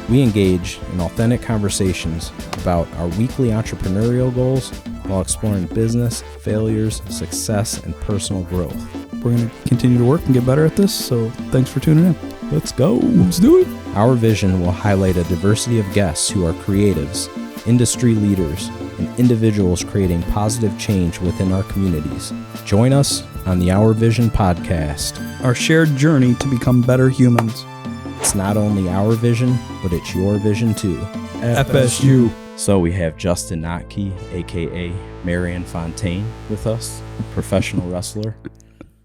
We engage in authentic conversations about our weekly entrepreneurial goals while exploring business, failures, success, and personal growth. We're going to continue to work and get better at this, so thanks for tuning in. Let's go. Let's do it. Our vision will highlight a diversity of guests who are creatives, industry leaders, and individuals creating positive change within our communities. Join us on the Our Vision podcast. Our shared journey to become better humans. It's not only our vision, but it's your vision too. FSU. So we have Justin Nottke, aka Marion Fontaine, with us, professional wrestler,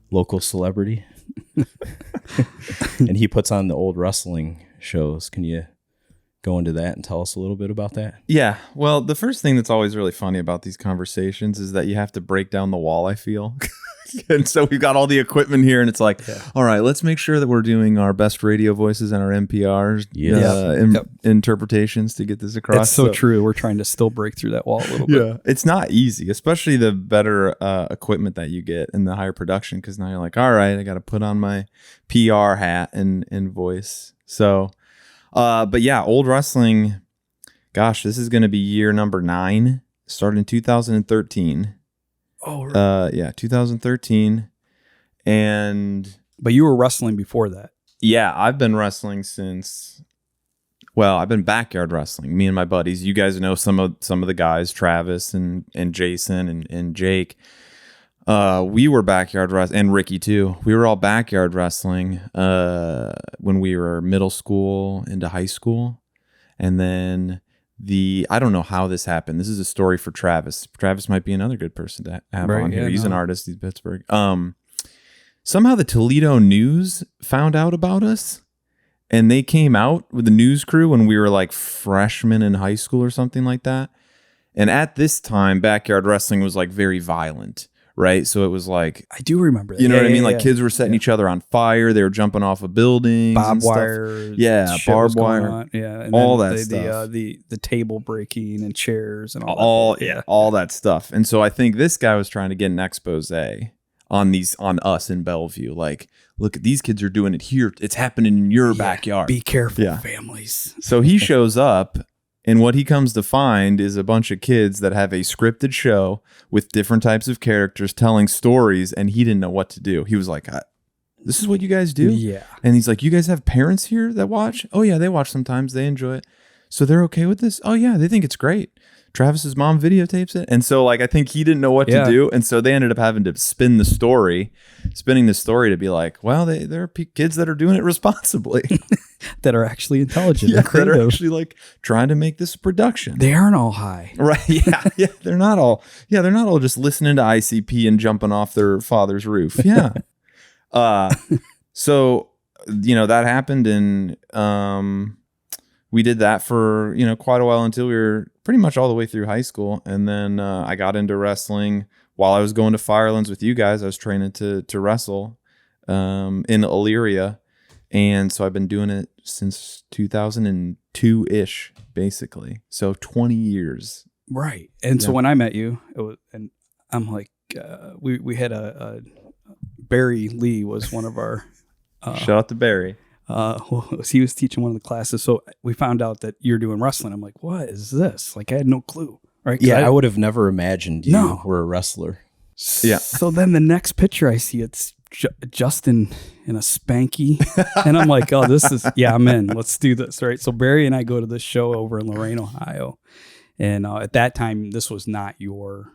local celebrity. And he puts on the Olde Wrestling shows. Can you go into that and tell us a little bit about that? Yeah. Well, the first thing that's always really funny about these conversations is that you have to break down the wall, I feel. And so we've got all the equipment here, and it's like, all right, let's make sure that we're doing our best radio voices and our NPRs interpretations to get this across. It's so true. We're trying to still break through that wall a little bit. Yeah, it's not easy, especially the better equipment that you get and the higher production, because now you're like, all right, I got to put on my PR hat and voice. So, but yeah, Olde Wrestling, gosh, this is going to be year number 9, started in 2013. Oh, right. 2013. But you were wrestling before that. Yeah, I've been wrestling since, I've been backyard wrestling. Me and my buddies. You guys know some of the guys, Travis and Jason and Jake. We were backyard wrestling, and Ricky too. We were all backyard wrestling when we were middle school into high school. And then I don't know how this happened. This is a story for Travis. Travis might be another good person to have on here. He's an artist. He's Pittsburgh. Somehow the Toledo News found out about us, and they came out with the news crew when we were like freshmen in high school or something like that. And at this time, backyard wrestling was like very violent. Right. So it was like, I do remember that. You know what I mean? Like kids were setting each other on fire. They were jumping off of buildings. Barbed wire. Yeah. Barbed wire. Yeah. And all that stuff. The table breaking and chairs and all that stuff. And so I think this guy was trying to get an expose on us in Bellevue. Like, look, these kids are doing it here. It's happening in your backyard. Be careful, families. So he shows up. And what he comes to find is a bunch of kids that have a scripted show with different types of characters telling stories, and he didn't know what to do. He was like, this is what you guys do? Yeah. And he's like, you guys have parents here that watch? Oh, yeah, they watch sometimes. They enjoy it. So they're okay with this? Oh, yeah, they think it's great. Travis's mom videotapes it. And so, like, I think he didn't know what to do. And so they ended up having to spinning the story to be like, well, there are kids that are doing it responsibly. That are actually intelligent. That are actually like trying to make this a production. They aren't all high. Right. Yeah. Yeah. They're not all just listening to ICP and jumping off their father's roof. Yeah. So, that happened, and we did that for, quite a while until we were pretty much all the way through high school. And then I got into wrestling while I was going to Firelands with you guys. I was training to wrestle in Elyria. And so I've been doing it since 2002-ish, basically. So 20 years. Right. And so when I met you, and I'm like, we had Barry Lee was one of our... Shout out to Barry. He was teaching one of the classes. So we found out that you're doing wrestling. I'm like, what is this? Like, I had no clue. Right? Yeah, I would have never imagined you were a wrestler. Yeah. So then the next picture I see, it's Justin in a spanky, and I'm like, oh, this is I'm in. Let's do this, right? So Barry and I go to this show over in Lorain, Ohio, and at that time this was not your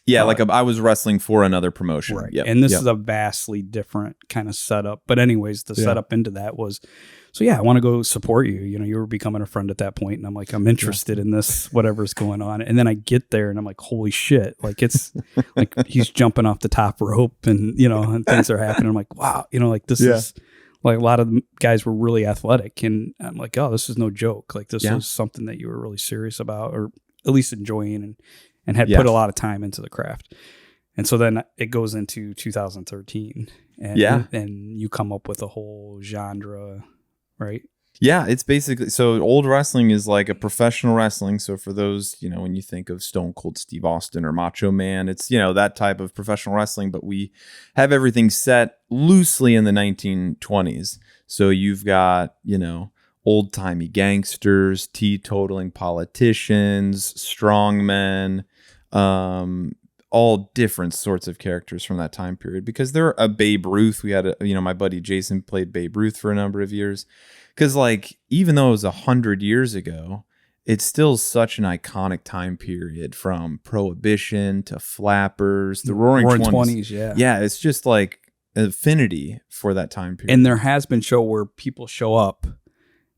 I was wrestling for another promotion, right? Yep. And this is a vastly different kind of setup. But anyways, the setup into that was, I want to go support you. You were becoming a friend at that point, and I'm like, I'm interested in this, whatever's going on. And then I get there, and I'm like, holy shit! Like it's like he's jumping off the top rope, and and things are happening. I'm like, wow, this is like a lot of the guys were really athletic, and I'm like, oh, this is no joke. Like this was something that you were really serious about, or at least enjoying, and had put a lot of time into the craft. And so then it goes into 2013, and you come up with a whole genre, right? Yeah, it's basically, so Olde Wrestling is like a professional wrestling. So for those, when you think of Stone Cold Steve Austin or Macho Man, it's, that type of professional wrestling, but we have everything set loosely in the 1920s. So you've got, old-timey gangsters, teetotaling politicians, strongmen, all different sorts of characters from that time period. Because they're a Babe Ruth. We had, my buddy Jason played Babe Ruth for a number of years. Because, like, even though it was 100 years ago, it's still such an iconic time period, from Prohibition to Flappers, the Roaring 20s. Yeah, it's just like affinity for that time period. And there has been show where people show up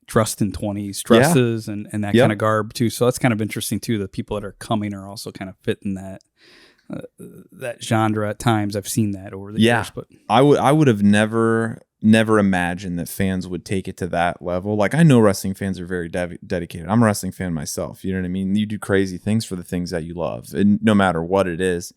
dressed in 20s dresses and that kind of garb too. So that's kind of interesting too. The people that are coming are also kind of fitting that genre at times. I've seen that over the years. But I would have never imagined that fans would take it to that level. Like, I know wrestling fans are very dedicated. I'm a wrestling fan myself. You know what I mean? You do crazy things for the things that you love, and no matter what it is.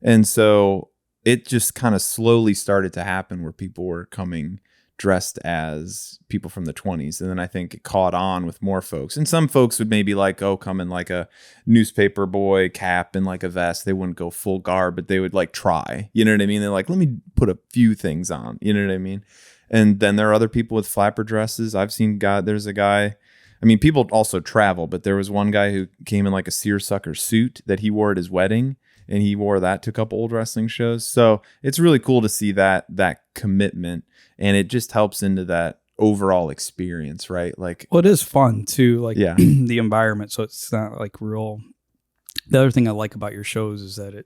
And so it just kind of slowly started to happen where people were coming dressed as people from the 20s. And then I think it caught on with more folks. And some folks would maybe come in like a newspaper boy cap and like a vest. They wouldn't go full garb, but they would like try. You know what I mean? They're like, let me put a few things on. You know what I mean? And then there are other people with flapper dresses. I've seen there's a guy. I mean, people also travel, but there was one guy who came in like a seersucker suit that he wore at his wedding. And he wore that to a couple old wrestling shows. So it's really cool to see that commitment, and it just helps into that overall experience, right? Like, well, it is fun too, like the environment. So it's not like real. The other thing I like about your shows is that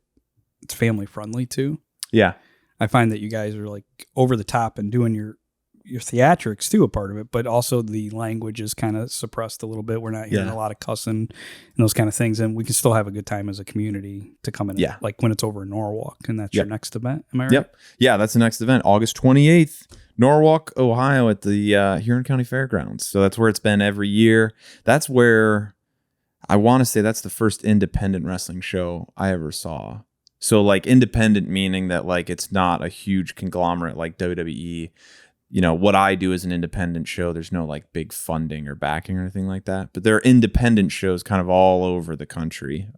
it's family friendly too. Yeah. I find that you guys are like over the top and doing your theatrics too, a part of it, but also the language is kind of suppressed a little bit. We're not hearing a lot of cussing and those kind of things, and we can still have a good time as a community to come in. Like when it's over in Norwalk, and that's your next event. Am I right? Yep. Yeah, that's the next event, August 28th, Norwalk, Ohio, at the Huron County Fairgrounds. So that's where it's been every year. That's where I want to say that's the first independent wrestling show I ever saw. So like independent meaning that like it's not a huge conglomerate like WWE. You know, what I do is an independent show. There's no like big funding or backing or anything like that. But there are independent shows kind of all over the country,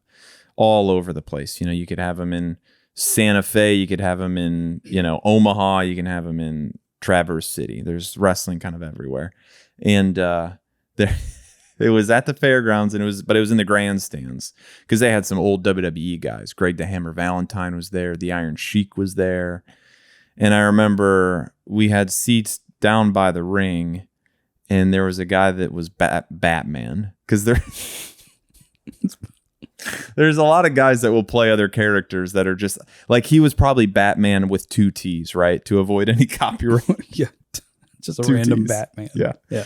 all over the place. You know, you could have them in Santa Fe. You could have them in, Omaha. You can have them in Traverse City. There's wrestling kind of everywhere. And there, it was at the fairgrounds, and it was in the grandstands because they had some old WWE guys. Greg the Hammer Valentine was there. The Iron Sheik was there. And I remember we had seats down by the ring, and there was a guy that was Batman. Because there's a lot of guys that will play other characters that are just like, he was probably Batman with 2 T's, right? To avoid any copyright. Yeah. Just a random T's. Batman. Yeah. Yeah.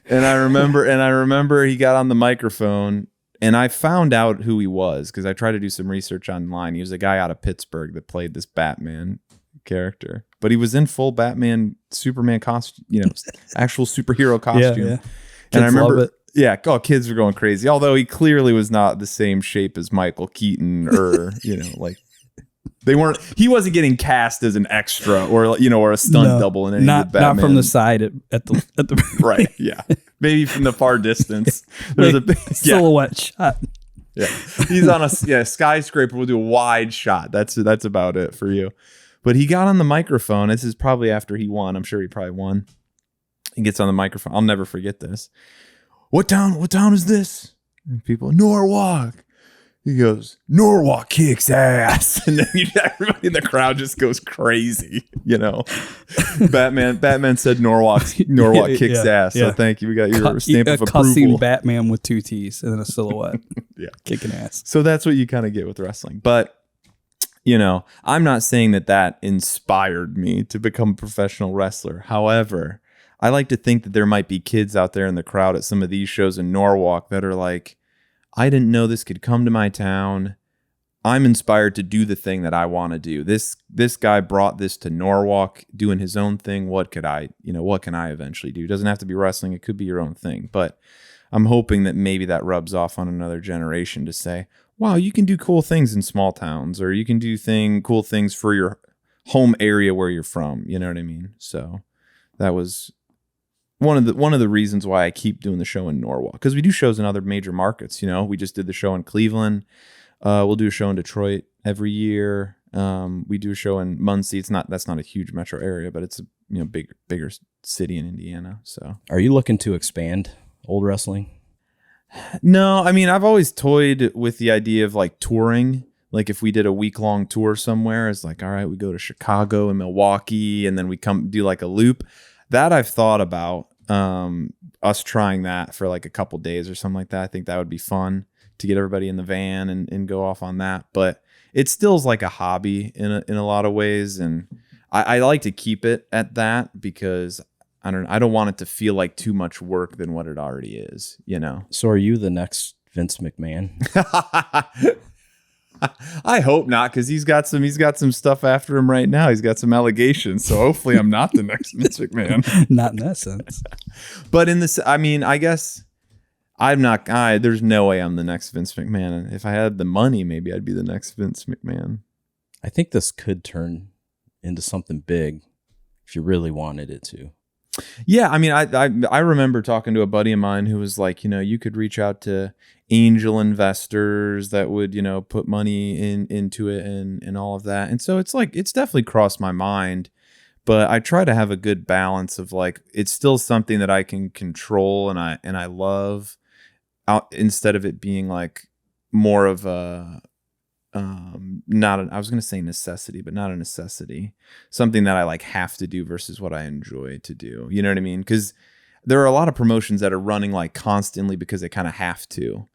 And I remember he got on the microphone, and I found out who he was because I tried to do some research online. He was a guy out of Pittsburgh that played this Batman character, but he was in full Batman Superman costume, actual superhero costume. Yeah. And I remember kids were going crazy, although he clearly was not the same shape as Michael Keaton or like he wasn't getting cast as an extra or or a stunt double in any of the Batman. Not from the side at the right. Yeah, maybe from the far distance. There's a big silhouette shot. Yeah, he's on a skyscraper. We'll do a wide shot. That's about it for you. But he got on the microphone. This is probably after he won. I'm sure he probably won. He gets on the microphone. I'll never forget this. What town is this? And people, Norwalk. He goes, Norwalk kicks ass. And then everybody in the crowd just goes crazy. Batman said Norwalk kicks ass. So thank you. We got your stamp of approval. Cussing Batman with 2 T's and then a silhouette. Kicking ass. So that's what you kind of get with wrestling. But I'm not saying that inspired me to become a professional wrestler. However, I like to think that there might be kids out there in the crowd at some of these shows in Norwalk that are like, I didn't know this could come to my town. I'm inspired to do the thing that I want to do. This guy brought this to Norwalk, doing his own thing. What can I eventually do? It doesn't have to be wrestling. It could be your own thing. But I'm hoping that maybe that rubs off on another generation to say, wow, you can do cool things in small towns, or you can do cool things for your home area where you're from. You know what I mean? So that was one of the reasons why I keep doing the show in Norwalk, because we do shows in other major markets. We just did the show in Cleveland. We'll do a show in Detroit every year. We do a show in Muncie. That's not a huge metro area, but it's bigger city in Indiana. So Are you looking to expand Olde Wrestling? no, I mean, I've always toyed with the idea of like touring. Like if we did a week-long tour somewhere, it's like, all right, we go to Chicago and Milwaukee, and then we come do like a loop. That I've thought about us trying that for like a couple days or something like that. I think that would be fun to get everybody in the van and go off on that. But it still is like a hobby in a lot of ways, and I like to keep it at that because I don't want it to feel like too much work than what it already is, you know. So are you the next Vince McMahon? I hope not, because he's got some stuff after him right now. He's got some allegations, so hopefully I'm not the next Vince McMahon. Not in that sense. But in this, I mean, I guess I'm not. There's no way I'm the next Vince McMahon. If I had the money, maybe I'd be the next Vince McMahon. I think this could turn into something big if you really wanted it to. Yeah, I mean, I remember talking to a buddy of mine who was like, you could reach out to angel investors that would, put money into it and all of that. And so it's like, it's definitely crossed my mind, but I try to have a good balance of like, it's still something that I can control and I love, instead of it being like more of a I was going to say necessity, but not a necessity. Something that I like have to do versus what I enjoy to do. You know what I mean? Because there are a lot of promotions that are running like constantly because they kind of have to,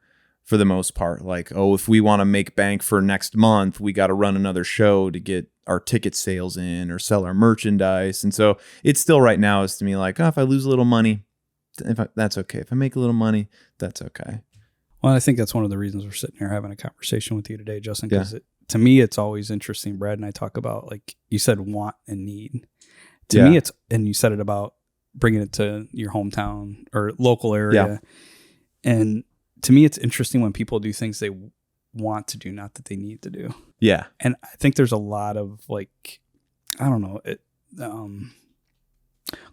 for the most part. Like, oh, if we want to make bank for next month, we got to run another show to get our ticket sales in or sell our merchandise. And so it's still right now is to me like, oh, if I lose a little money, that's okay. If I make a little money, that's okay. Well, I think that's one of the reasons we're sitting here having a conversation with you today, Justin, because to me, it's always interesting. Brad and I talk about, like you said, want and need. To me, and you said it about bringing it to your hometown or local area. Yeah. And to me, it's interesting when people do things they want to do, not that they need to do. Yeah. And I think there's a lot of like, I don't know,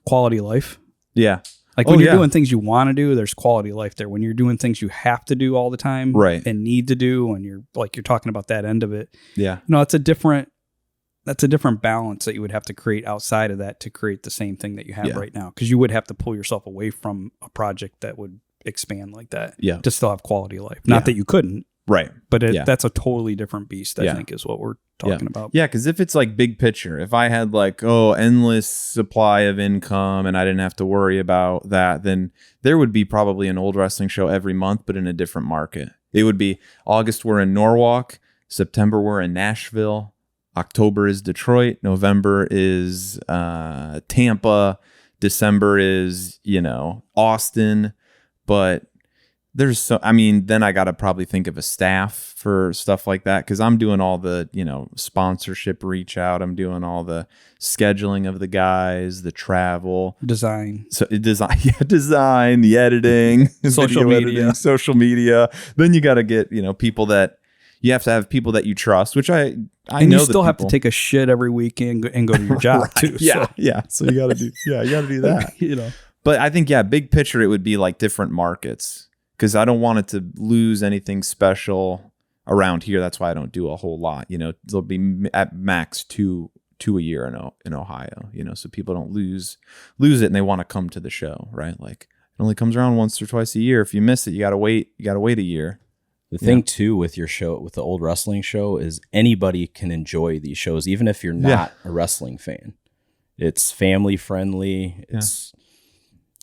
quality of life. Yeah. Like when you're doing things you want to do, there's quality of life there. When you're doing things you have to do all the time, right, and need to do, and you're talking about that end of it, that's a different balance that you would have to create outside of that to create the same thing that you have right now. Because you would have to pull yourself away from a project that would expand like that, to still have quality of life. Not that you couldn't, right? But that's a totally different beast. I think is what we're talking about. Yeah, because if it's like big picture, if I had like endless supply of income and I didn't have to worry about that, then there would be probably an Olde Wrestling show every month, but in a different market. It would be August we're in Norwalk, September we're in Nashville, October is Detroit, November is Tampa, December is Austin, but then I got to probably think of a staff for stuff like that, because I'm doing all the, sponsorship reach out. I'm doing all the scheduling of the guys, the travel. Design, the editing, social media. Then you got to get, people that, you have to have people that you trust, which I and know. You still have to take a shit every weekend and go to your job too. Yeah. So. Yeah. So you got to do that. But I think, big picture, it would be like different markets. Because I don't want it to lose anything special around here. That's why I don't do a whole lot. There'll be at max two a year in Ohio. So people don't lose it and they want to come to the show, right? Like it only comes around once or twice a year. If you miss it, you gotta wait. You gotta wait a year. The thing too with your show, with the Olde Wrestling show, is anybody can enjoy these shows, even if you're not a wrestling fan. It's family friendly. It's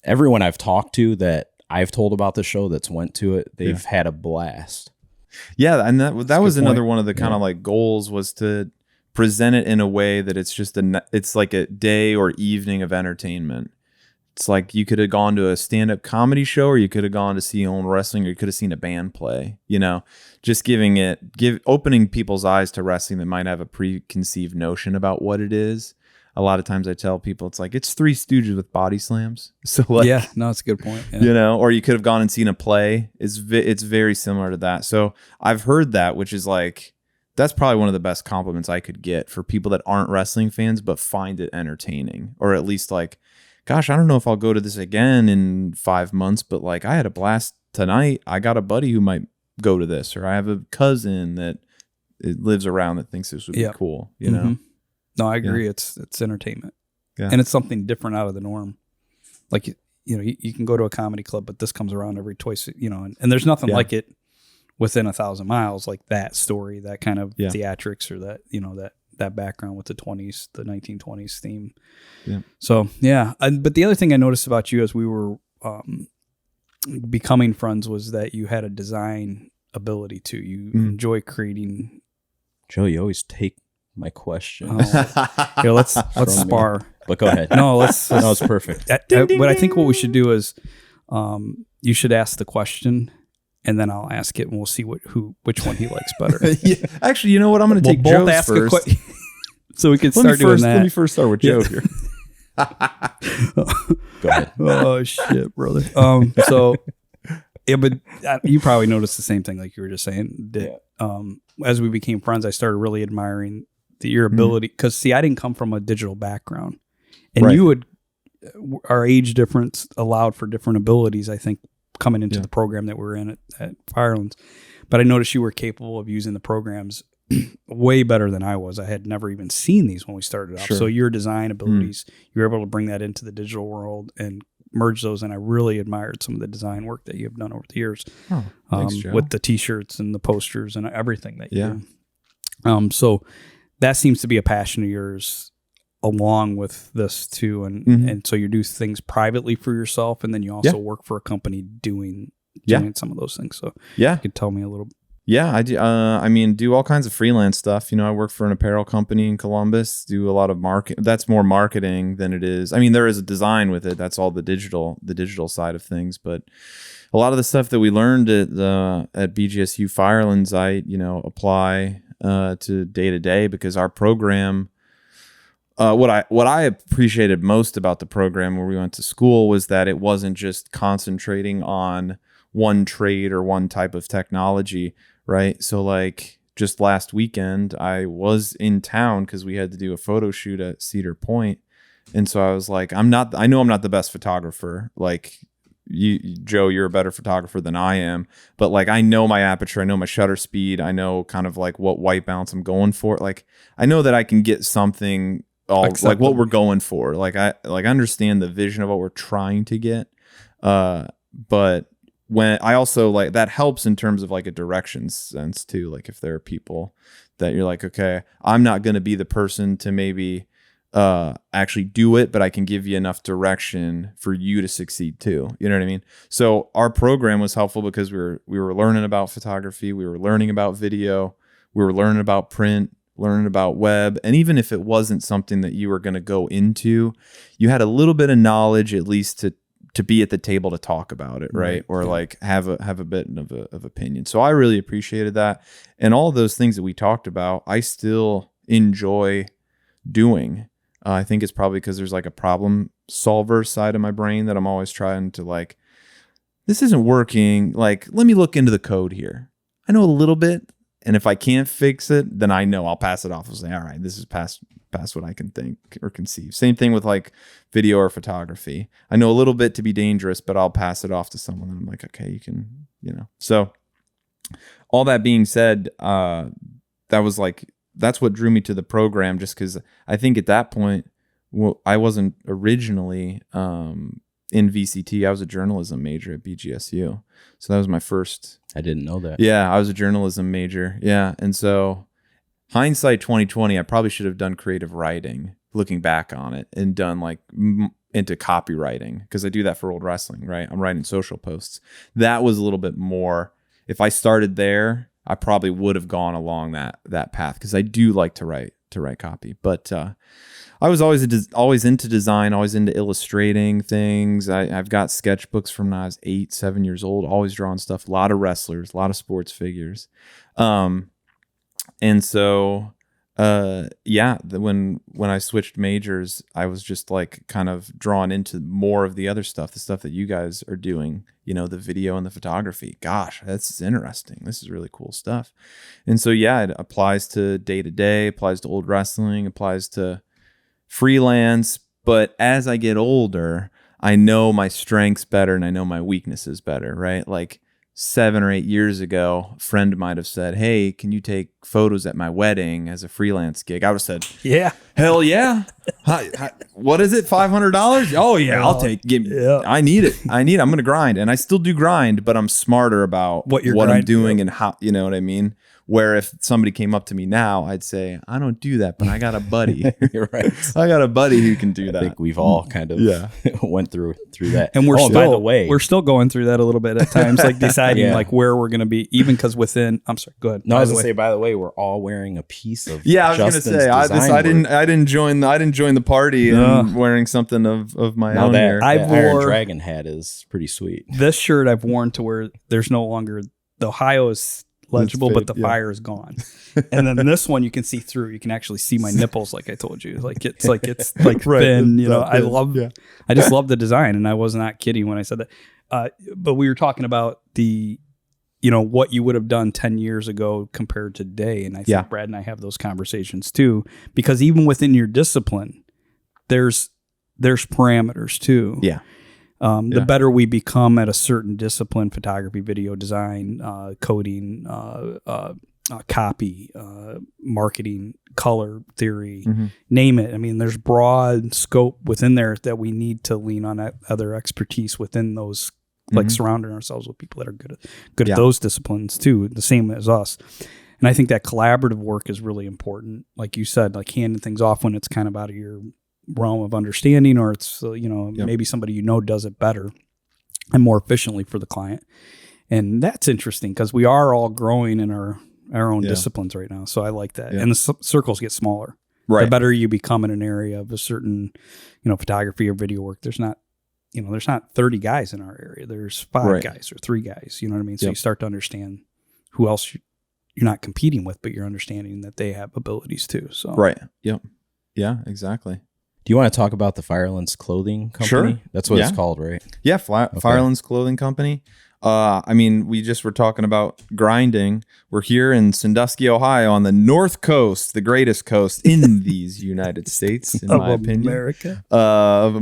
everyone I've talked to that I've told about the show that's went to it, they've had a blast. Yeah, and that was another one of the kind of like goals, was to present it in a way that it's just it's like a day or evening of entertainment. It's like you could have gone to a stand-up comedy show, or you could have gone to see Olde Wrestling, or you could have seen a band play, just opening people's eyes to wrestling that might have a preconceived notion about what it is. A lot of times I tell people it's like it's Three Stooges with body slams. So like, it's a good point. Yeah. Or you could have gone and seen a play. It's very similar to that. So I've heard that, which is like, that's probably one of the best compliments I could get for people that aren't wrestling fans but find it entertaining, or at least like, gosh, I don't know if I'll go to this again in 5 months, but like I had a blast tonight. I got a buddy who might go to this, or I have a cousin that lives around that thinks this would be cool. No, I agree. Yeah. It's entertainment. And it's something different out of the norm. Like, you know, you can go to a comedy club, but this comes around every twice, you know, and there's nothing like it within 1,000 miles, like that story, that kind of theatrics, or that, you know, that background with the 1920s theme. Yeah. So, yeah. But the other thing I noticed about you as we were becoming friends was that you had a design ability too. You enjoy creating. Joe, you always take my question. Here, let's spar. But go ahead. No, let's. No, it's perfect. But I think what we should do is, you should ask the question, and then I'll ask it, and we'll see which one he likes better. Actually, you know what? I'm going to take both Joe's ask first. a question, so we can start doing that. Let me first start with Joe here. Go ahead. Oh shit, brother. So, yeah, but you probably noticed the same thing, like you were just saying. That, as we became friends, I started really admiring your ability. Because see, I didn't come from a digital background. And our age difference allowed for different abilities, I think, coming into the program that we were in at Firelands. But I noticed you were capable of using the programs way better than I was. I had never even seen these when we started off. Sure. So your design abilities, you were able to bring that into the digital world and merge those. And I really admired some of the design work that you've done over the years. Oh, thanks, Joe. With the T-shirts and the posters and everything that you do. So that seems to be a passion of yours, along with this too, and so you do things privately for yourself, and then you also work for a company doing some of those things. So you could tell me a little. Yeah, I do. Do all kinds of freelance stuff. You know, I work for an apparel company in Columbus. Do a lot of market. That's more marketing than it is. I mean, there is a design with it. That's all the digital side of things. But a lot of the stuff that we learned at BGSU Firelands, I apply to day to day, because our program. What I appreciated most about the program where we went to school was that it wasn't just concentrating on one trade or one type of technology, right? So like just last weekend, I was in town because we had to do a photo shoot at Cedar Point. And so I was like, I know I'm not the best photographer. Like you, Joe, you're a better photographer than I am. But like, I know my aperture, I know my shutter speed. I know kind of like what white balance I'm going for. Like, I know that I can get something like what we're going for. Like I understand the vision of what we're trying to get. But when I also like, that helps in terms of like a direction sense too. Like if there are people that you're like, okay, I'm not going to be the person to maybe actually do it, but I can give you enough direction for you to succeed too. You know what I mean? So our program was helpful because we were learning about photography. We were learning about video. We were learning about print, learning about web. And even if it wasn't something that you were going to go into, you had a little bit of knowledge, at least to be at the table to talk about it. Right. Or like have a bit of opinion. So I really appreciated that. And all of those things that we talked about, I still enjoy doing. I think it's probably because there's like a problem solver side of my brain that I'm always trying to like, this isn't working. Like, let me look into the code here. I know a little bit. And if I can't fix it, then I know I'll pass it off and say, all right, this is past what I can think or conceive. Same thing with like video or photography. I know a little bit to be dangerous, but I'll pass it off to someone. And I'm like, okay, you can, So all that being said, that's what drew me to the program, just because I think at that point, I wasn't originally in VCT. I was a journalism major at BGSU. So that was my first. I didn't know that. Yeah, I was a journalism major. Yeah. And so hindsight 2020, I probably should have done creative writing, looking back on it, and done like into copywriting, because I do that for Olde Wrestling, right? I'm writing social posts. That was a little bit more. If I started there, I probably would have gone along that path, because I do like to write copy. But I was always into design, always into illustrating things. I've got sketchbooks from when I was 7 years old, always drawing stuff, a lot of wrestlers, a lot of sports figures. And so, when I switched majors, I was just like kind of drawn into more of the other stuff, the stuff that you guys are doing, the video and the photography. Gosh, that's interesting. This is really cool stuff. And so, it applies to day to day, applies to Olde Wrestling, applies to freelance. But as I get older, I know my strengths better and I know my weaknesses better, right? Like 7 or 8 years ago, a friend might have said, "Hey, can you take photos at my wedding as a freelance gig?" I would have said, Yeah. "Hell yeah." What is it? $500? Oh yeah, I'll take. I need it. I'm going to grind, and I still do grind, but I'm smarter about what I'm doing and how. You know what I mean? Where if somebody came up to me now, I'd say, "I don't do that, but I got a buddy." You're right. I got a buddy who can do that. I think we've all kind of went through that. And we're still, by the way, we're still going through that a little bit at times, like deciding like where we're going to be, even because within. I'm sorry. Go ahead. No, I was going to say. By the way, we're all wearing a piece of. Yeah, I was going to say. I didn't join the party and wearing something of my own. That Iron Dragon hat is pretty sweet. This shirt I've worn to where there's no longer the Ohio is legible, but the fire is gone. And then this one you can see through. You can actually see my nipples, like I told you. It's like right, thin. You know, I just love the design, and I was not kidding when I said that. But we were talking about what you would have done 10 years ago compared to today, and I think Brad and I have those conversations too, because even within your discipline, there's parameters too. Yeah. The better we become at a certain discipline, photography, video design, coding, copy, marketing, color theory, name it. I mean, there's broad scope within there that we need to lean on other expertise within those, like surrounding ourselves with people that are good at those disciplines too, the same as us. And I think that collaborative work is really important. Like you said, like handing things off when it's kind of out of your realm of understanding, or it's maybe somebody does it better and more efficiently for the client. And that's interesting because we are all growing in our own disciplines right now. So I like that. And the circles get smaller. Right. The better you become in an area of a certain, photography or video work, there's not 30 guys in our area. There's 5 guys or 3 guys. You know what I mean? So you start to understand who else you're not competing with, but you're understanding that they have abilities too. So right. Yep. Yeah, exactly. Do you want to talk about the Firelands Clothing Company? Sure. That's what it's called, right? Yeah, Firelands Clothing Company. I mean, we just were talking about grinding. We're here in Sandusky, Ohio, on the North Coast, the greatest coast in these United States, in my opinion. America. Of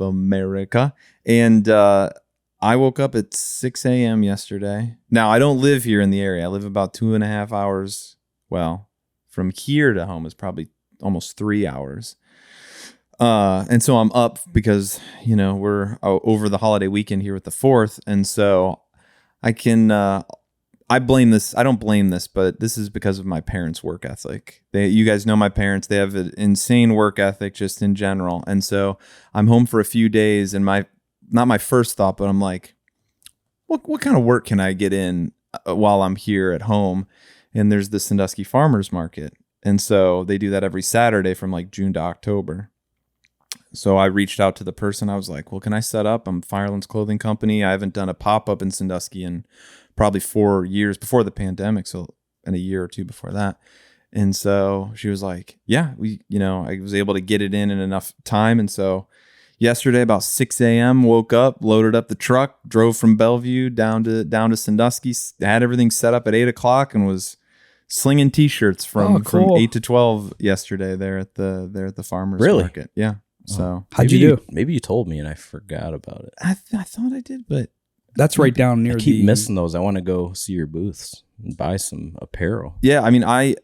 America. And I woke up at 6 a.m. yesterday. Now, I don't live here in the area. I live about 2.5 hours. Well, from here to home is probably almost 3 hours. And so I'm up because, we're over the holiday weekend here with the 4th. And so I don't blame this, but this is because of my parents' work ethic. You guys know my parents, they have an insane work ethic just in general. And so I'm home for a few days, and not my first thought, but I'm like, what kind of work can I get in while I'm here at home? And there's the Sandusky Farmers Market. And so they do that every Saturday from like June to October. So I reached out to the person. I was like, well, can I set up? I'm Firelands Clothing Company. I haven't done a pop-up in Sandusky in probably 4 years before the pandemic. So in a year or two before that. And so she was like, yeah, I was able to get it in enough time. And so yesterday about 6 a.m. woke up, loaded up the truck, drove from Bellevue down to Sandusky, had everything set up at 8 o'clock, and was slinging T-shirts from 8 to 12 yesterday there at the farmers market. Yeah. So how'd you do? Maybe you told me and I forgot about it. I thought I did, but that's right down near. I keep missing those. I want to go see your booths and buy some apparel. Yeah, I mean, I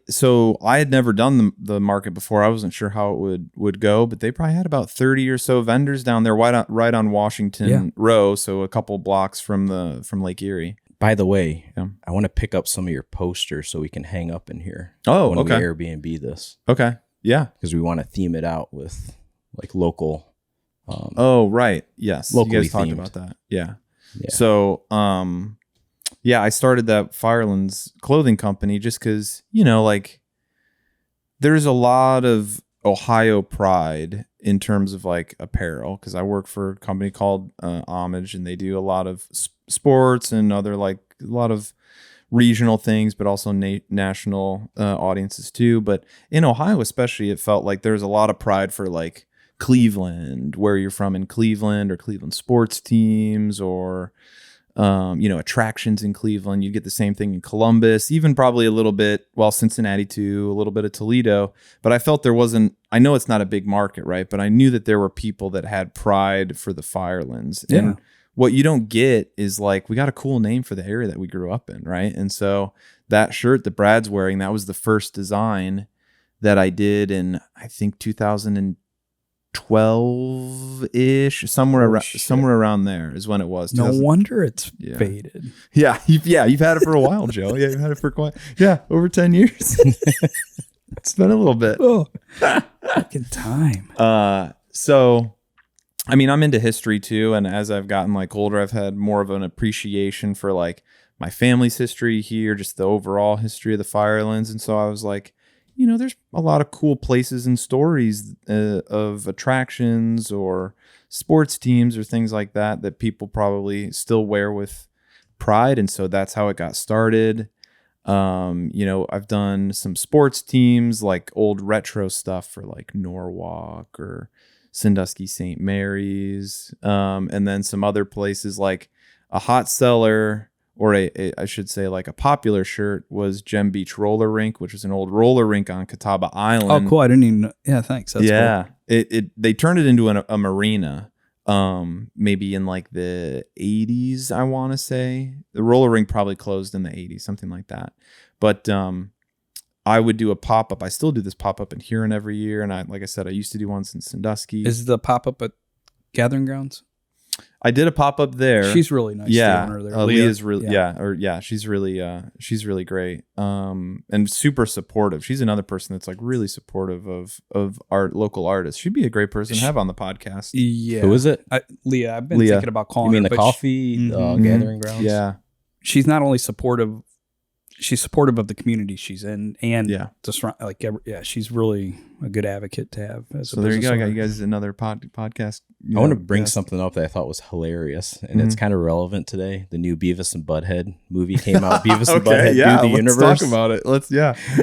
had never done the market before. I wasn't sure how it would go, but they probably had about 30 or so vendors down there, right on Washington Row, so a couple blocks from Lake Erie. By the way, I want to pick up some of your posters so we can hang up in here. Oh, when okay. we Airbnb this. Okay, yeah, because we want to theme it out with like local. Oh, right. Yes, you guys talked themed. about that. Yeah. So, I started that Firelands Clothing Company just because there's a lot of Ohio pride in terms of like apparel, because I work for a company called Homage, and they do a lot of sports and other a lot of regional things, but also national audiences too. But in Ohio especially, it felt like there's a lot of pride for like Cleveland, where you're from in Cleveland, or Cleveland sports teams, or attractions in Cleveland. You get the same thing in Columbus, even probably a little bit, Cincinnati too, a little bit of Toledo. But I felt I know it's not a big market, right? But I knew that there were people that had pride for the Firelands. Yeah. And what you don't get is like, we got a cool name for the area that we grew up in, right? And so that shirt that Brad's wearing, that was the first design that I did in, I think, 2012-ish, somewhere around there is when it was. No wonder it's faded. Yeah, you've had it for a while, Joe. Yeah, you've had it for over 10 years. It's been a little bit. Oh, fucking time. So, I mean, I'm into history too, and as I've gotten like older, I've had more of an appreciation for like my family's history here, just the overall history of the Firelands. And so I was like, there's a lot of cool places and stories of attractions or sports teams or things like that people probably still wear with pride. And so that's how it got started. I've done some sports teams, like old retro stuff for like Norwalk or Sandusky St. Mary's. And then some other places, like a hot seller, or I should say like a popular shirt, was Gem Beach Roller Rink, which was an old roller rink on Catawba Island. Oh, cool. I didn't even know. Yeah, thanks. That's cool. They turned it into a marina, maybe in like the 80s, I want to say. The roller rink probably closed in the 80s, something like that. But I would do a pop-up. I still do this pop-up in Huron every year. And like I said, I used to do ones in Sandusky. Is the pop-up at Gathering Grounds? I did a pop-up there. She's really nice. Yeah. The owner there. Leah's really, she's really great. And super supportive. She's another person that's like really supportive of our local artists. She'd be a great person to have on the podcast. Yeah. Who is it? Leah. I've been thinking about calling her. You mean the coffee gathering grounds? Yeah. She's not only supportive, she's supportive of the community she's in, and she's really a good advocate to have. So there you go. I got you guys another podcast. I want to bring something up that I thought was hilarious, and it's kind of relevant today. The new Beavis and Butthead movie came out. Beavis and Butthead Do the Universe. Let's talk about it.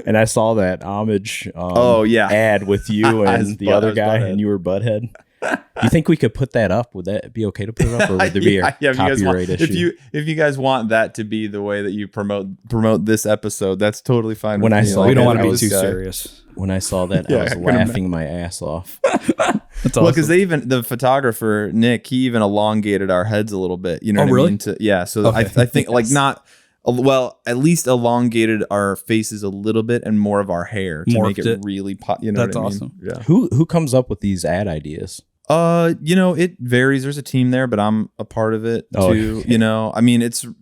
And I saw that homage ad with you and the other guy, and you were Butthead. Do you think we could put that up? Would that be okay to put it up, or would there be a copyright issue? If you guys want that to be the way that you promote this episode, that's totally fine. We don't want to be too serious. When I saw that, I was laughing my ass off. That's well, because the photographer Nick, he even elongated our heads a little bit. You know what I mean? So I think like not. Well, at least elongated our faces a little bit and more of our hair to make it really pop. You know that's what I mean? Awesome. Yeah. Who comes up with these ad ideas? It varies. There's a team there, but I'm a part of it too. Okay. I mean, it's a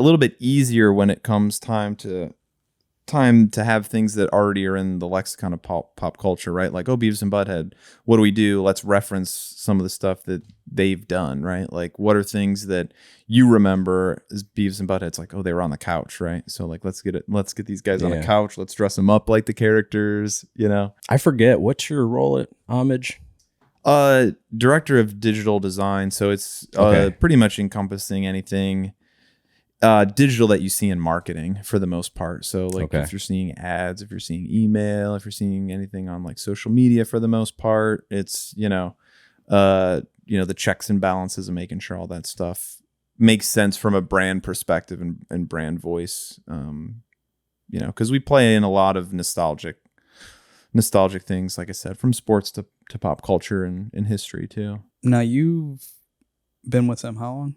little bit easier when it comes time to have things that already are in the lexicon of pop culture, right? Like, Beavis and Butthead. What do we do? Let's reference some of the stuff that they've done, right? Like, what are things that you remember as Beavis and Butthead? It's like, they were on the couch, right? So like, let's get these guys on the couch. Let's dress them up like the characters, I forget, what's your role at Homage? Director of digital design. So it's pretty much encompassing anything digital that you see in marketing for the most part. So like if you're seeing ads, if you're seeing email, if you're seeing anything on like social media for the most part, it's, the checks and balances and making sure all that stuff makes sense from a brand perspective and brand voice. Because we play in a lot of nostalgic things, like I said, from sports to pop culture and history too. Now, you've been with them how long?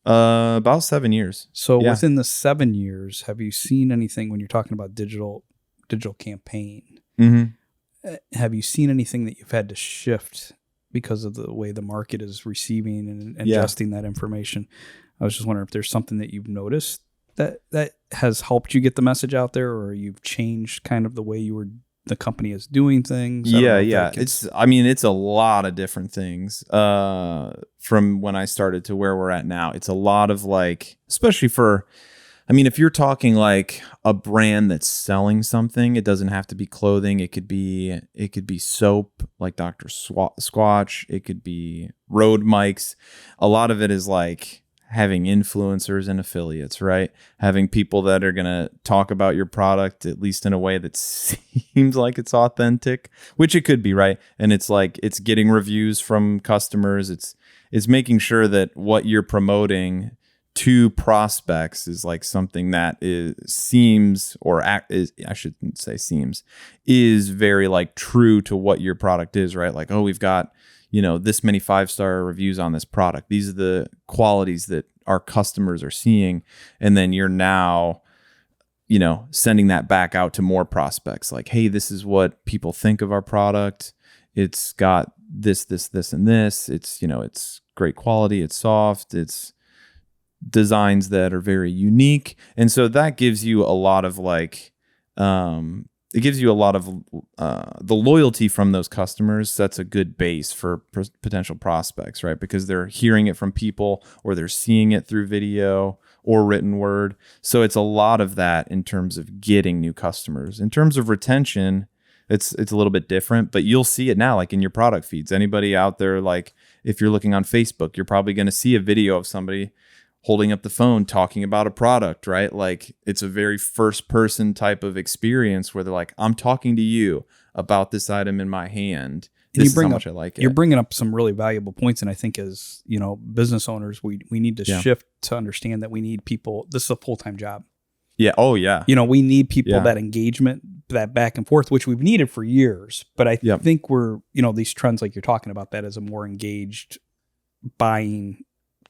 About 7 years. So within the 7 years, have you seen anything when you're talking about digital campaign? Mm-hmm. Have you seen anything that you've had to shift because of the way the market is receiving and ingesting that information? I was just wondering if there's something that you've noticed that has helped you get the message out there, or you've changed kind of the way the company is doing things. It's a lot of different things from when I started to where we're at now. It's a lot of like, especially if you're talking like a brand that's selling something, it doesn't have to be clothing. It could be soap like Dr. Squatch. It could be road mics. A lot of it is like having influencers and affiliates, right? Having people that are going to talk about your product, at least in a way that seems like it's authentic, which it could be, right? And it's like, it's getting reviews from customers. It's making sure that what you're promoting to prospects is like something that is very like true to what your product is, right? Like, we've got, this many 5-star reviews on this product. These are the qualities that our customers are seeing. And then you're now, sending that back out to more prospects. Like, hey, this is what people think of our product. It's got this, and this. It's, it's great quality. It's soft. It's designs that are very unique. And so that gives you a lot of it gives you a lot of the loyalty from those customers. That's a good base for potential prospects, right? Because they're hearing it from people, or they're seeing it through video or written word. So it's a lot of that in terms of getting new customers. In terms of retention, it's a little bit different, but you'll see it now, like in your product feeds. Anybody out there, like if you're looking on Facebook, you're probably going to see a video of somebody holding up the phone talking about a product, right? Like it's a very first person type of experience where they're like, I'm talking to you about this item in my hand. This is how much I like it. You're bringing up some really valuable points. And I think as, business owners, we need to shift to understand that we need people. This is a full-time job. Yeah. Oh yeah. We need people, that engagement, that back and forth, which we've needed for years. But I think we're, these trends like you're talking about, that as a more engaged buying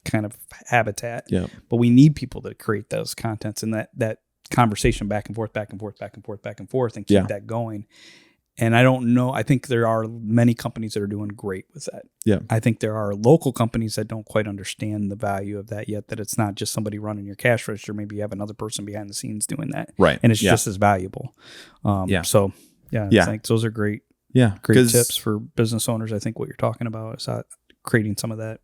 kind of habitat. Yeah. But we need people to create those contents and that conversation back and forth and keep that going. And I don't know. I think there are many companies that are doing great with that. Yeah. I think there are local companies that don't quite understand the value of that yet, that it's not just somebody running your cash register. Maybe you have another person behind the scenes doing that. Right. And it's just as valuable. So I think those are great tips for business owners. I think what you're talking about is creating some of that,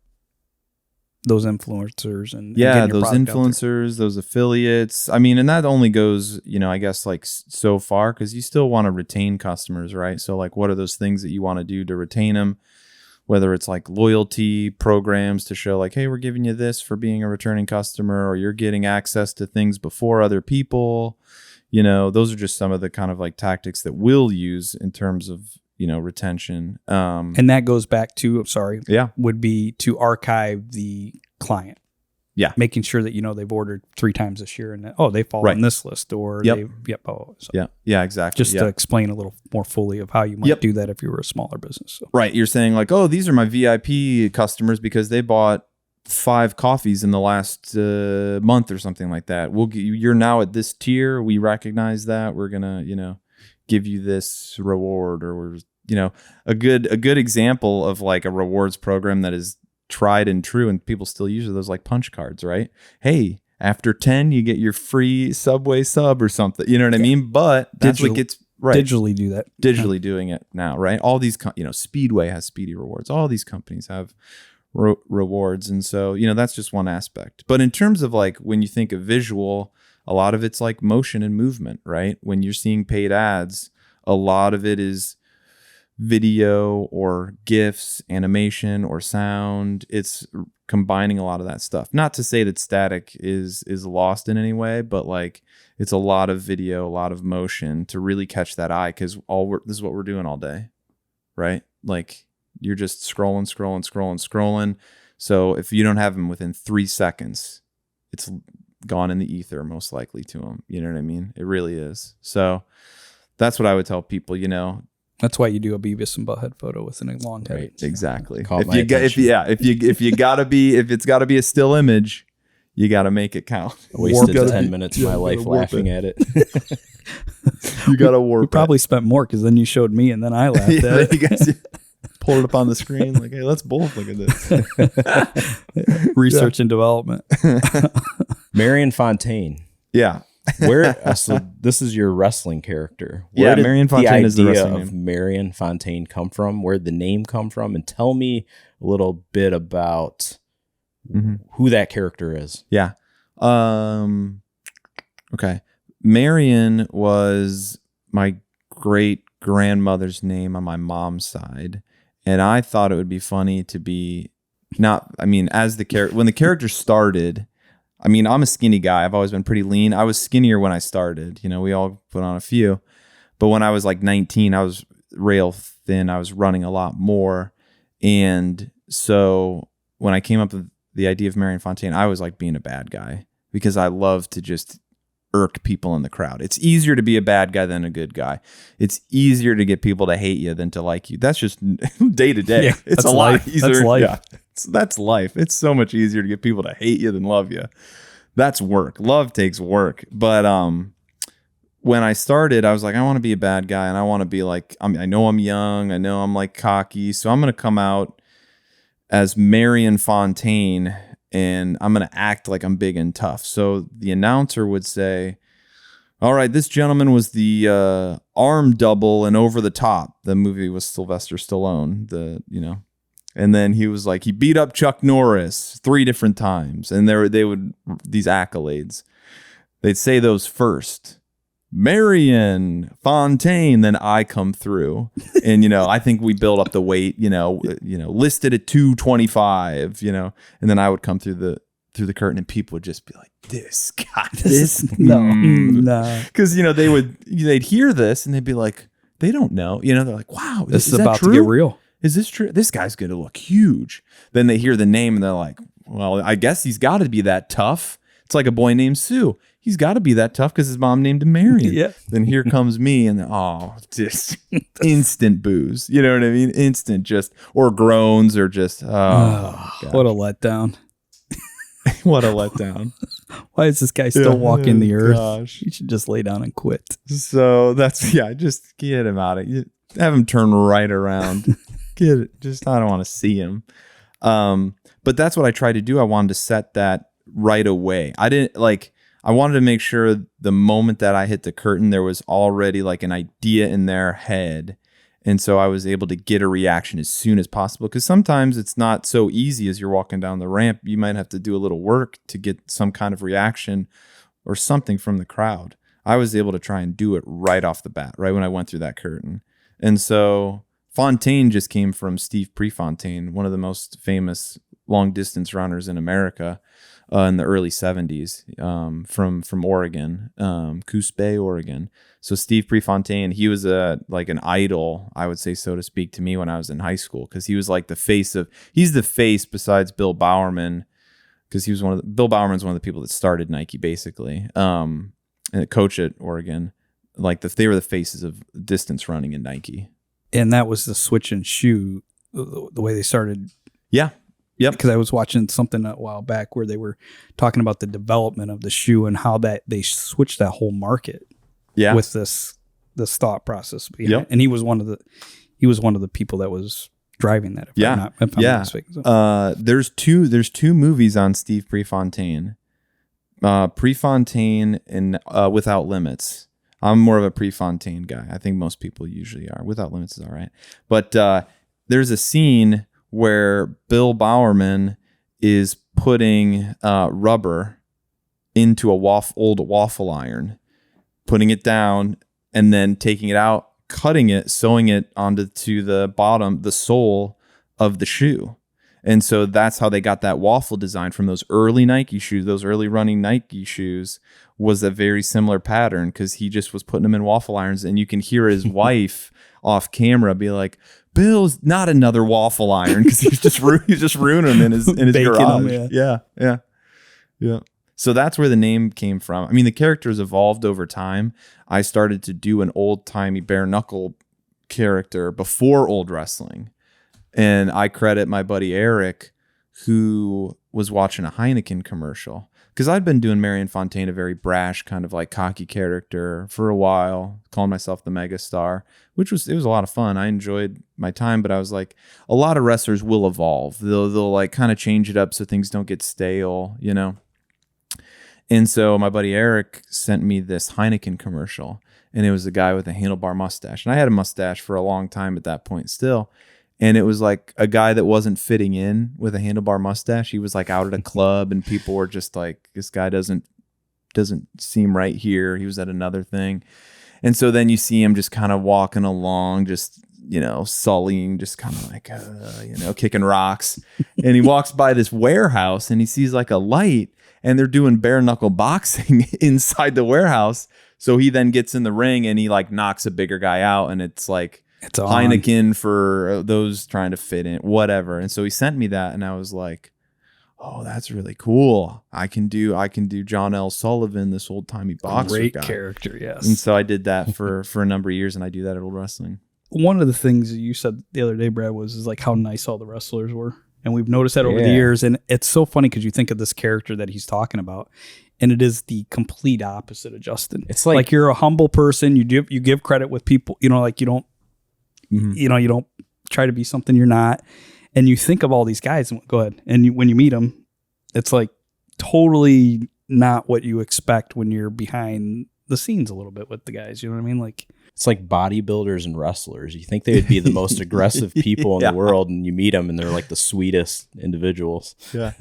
those influencers and those influencers, those affiliates. I mean, and that only goes, I guess like so far, because you still want to retain customers, right? So like, what are those things that you want to do to retain them? Whether it's like loyalty programs to show like, hey, we're giving you this for being a returning customer, or you're getting access to things before other people. Those are just some of the kind of like tactics that we'll use in terms of, retention. And that goes back to, would be to archive the client. Yeah. Making sure that, they've ordered 3 times this year and they fall on this list, or Yeah, exactly. Just to explain a little more fully of how you might do that if you were a smaller business. So. Right. You're saying like, oh, these are my VIP customers because they bought 5 coffees in the last month or something like that. You're now at this tier. We recognize that. We're going to, give you this reward, or we're, a good example of like a rewards program that is tried and true and people still use those like punch cards, right? Hey, after 10 you get your free Subway sub or something, you know what I mean? But that's what gets right. Digitally do that. Digitally doing it now, right? All these Speedway has Speedy Rewards. All these companies have rewards, and so that's just one aspect. But in terms of like when you think of visual, a lot of it's like motion and movement, right? When you're seeing paid ads, a lot of it is video or GIFs, animation or sound. It's combining a lot of that stuff. Not to say that static is lost in any way, but like it's a lot of video, a lot of motion to really catch that eye, because this is what we're doing all day, right? Like you're just scrolling. So if you don't have them within 3 seconds, it's gone in the ether most likely to them. You know what I mean? It really is. So that's what I would tell people, That's why you do a Beavis and Butthead photo within a long head. Right, exactly. If it's gotta be a still image, you gotta make it count. I wasted 10 minutes of my life laughing at it. You gotta warp. You probably spent more, because then you showed me and then I laughed at it. You guys pulled it up on the screen like, hey, let's both look at this. Research and development. Marion Fontaine. Yeah. So this is your wrestling character. Where did Marion Fontaine is the wrestling of name. Marion Fontaine come from? Where did the name come from? And tell me a little bit about who that character is. Yeah. Okay. Marion was my great grandmother's name on my mom's side, and I thought it would be funny to be as the character when the character started. I mean, I'm a skinny guy. I've always been pretty lean. I was skinnier when I started. We all put on a few. But when I was like 19, I was rail thin. I was running a lot more. And so when I came up with the idea of Marion Fontaine, I was like being a bad guy, because I love to just irk people in the crowd. It's easier to be a bad guy than a good guy. It's easier to get people to hate you than to like you. That's just day to day. It's a lot easier. That's life. Yeah, that's life. It's so much easier to get people to hate you than love you. That's work. Love takes work. But when I started, I was like, I want to be a bad guy, and I want to be like, I know I'm young, I know I'm like cocky, so I'm going to come out as Marion Fontaine, and I'm going to act like I'm big and tough. So the announcer would say, all right, this gentleman was the arm double and Over the Top. The movie was Sylvester Stallone, and then he was like, he beat up Chuck Norris 3 different times, and they would these accolades. They'd say those first. Marion Fontaine, then I come through, and I think we build up the weight, listed at 225, and then I would come through the curtain, and people would just be like, "This guy, no," because they'd hear this and they'd be like, they don't know, they're like, "Wow, this is about to get real. Is this true? This guy's going to look huge." Then they hear the name and they're like, "Well, I guess he's got to be that tough." It's like a boy named Sue. He's got to be that tough because his mom named him Marion. Yeah. Then here comes me, and just instant booze. You know what I mean? Instant or groans or just, what a letdown. What a letdown. Why is this guy still walking the earth? Gosh. He should just lay down and quit. So just get him out of it. Have him turn right around. I don't want to see him. But that's what I tried to do. I wanted to set that right away. I wanted to make sure the moment that I hit the curtain, there was already like an idea in their head. And so I was able to get a reaction as soon as possible, because sometimes it's not so easy as you're walking down the ramp. You might have to do a little work to get some kind of reaction or something from the crowd. I was able to try and do it right off the bat, right when I went through that curtain. And so Fontaine just came from Steve Prefontaine, one of the most famous long distance runners in America. In the early 70s, from Oregon, Coos Bay, Oregon. So Steve Prefontaine, he was like an idol, I would say, so to speak, to me when I was in high school, because he was like he's the face besides Bill Bowerman, because Bill Bowerman's one of the people that started Nike, basically, and a coach at Oregon. Like they were the faces of distance running in Nike. And that was the switch in shoe, the way they started. Yeah. Yep. Because I was watching something a while back where they were talking about the development of the shoe and how that they switched that whole market. Yeah. With this thought process. Yep. And he was one of the people that was driving that. If I'm not mistaken. So. There's two movies on Steve Prefontaine. Prefontaine and Without Limits. I'm more of a Prefontaine guy. I think most people usually are. Without Limits is all right. But there's a scene where Bill Bowerman is putting rubber into old waffle iron, putting it down, and then taking it out, cutting it, sewing it onto the bottom, the sole of the shoe. And so that's how they got that waffle design from those early Nike shoes. Those early running Nike shoes was a very similar pattern, because he just was putting them in waffle irons, and you can hear his wife off camera be like, "Bill's not another waffle iron," because he's just ruining them in his garage. Them, yeah. So that's where the name came from. I mean, the characters evolved over time. I started to do an old timey bare knuckle character before Olde Wrestling, and I credit my buddy Eric, who was watching a Heineken commercial, because I'd been doing Marion Fontaine, a very brash kind of like cocky character, for a while, calling myself the megastar, it was a lot of fun. I enjoyed my time, but I was like, a lot of wrestlers will evolve. They'll like kind of change it up so things don't get stale, And so my buddy Eric sent me this Heineken commercial, and it was a guy with a handlebar mustache, and I had a mustache for a long time at that point still. And it was like a guy that wasn't fitting in with a handlebar mustache. He was like out at a club, and people were just like, "This guy doesn't seem right here." He was at another thing. And so then you see him just kind of walking along, just, sullying, just kind of like, kicking rocks. And he walks by this warehouse, and he sees like a light, and they're doing bare knuckle boxing inside the warehouse. So he then gets in the ring, and he like knocks a bigger guy out, and it's like, it's Heineken for those trying to fit in, whatever. And so he sent me that, and I was like, oh, that's really cool. I can do John L. Sullivan, this old timey boxer Great guy. character, yes. And so I did that for a number of years, and I do that at Olde Wrestling. One of the things you said the other day, Brad, is like how nice all the wrestlers were. And we've noticed that over the years. And it's so funny because you think of this character that he's talking about, and it is the complete opposite of Justin. It's like you're a humble person. You give credit with people, you know, like you don't, you know, you don't try to be something you're not. And you think of all these guys, and go ahead. And when you meet them, it's like totally not what you expect when you're behind the scenes a little bit with the guys. You know what I mean? Like, it's like bodybuilders and wrestlers. You think they would be the most aggressive people in the world, and you meet them, and they're like the sweetest individuals. Yeah,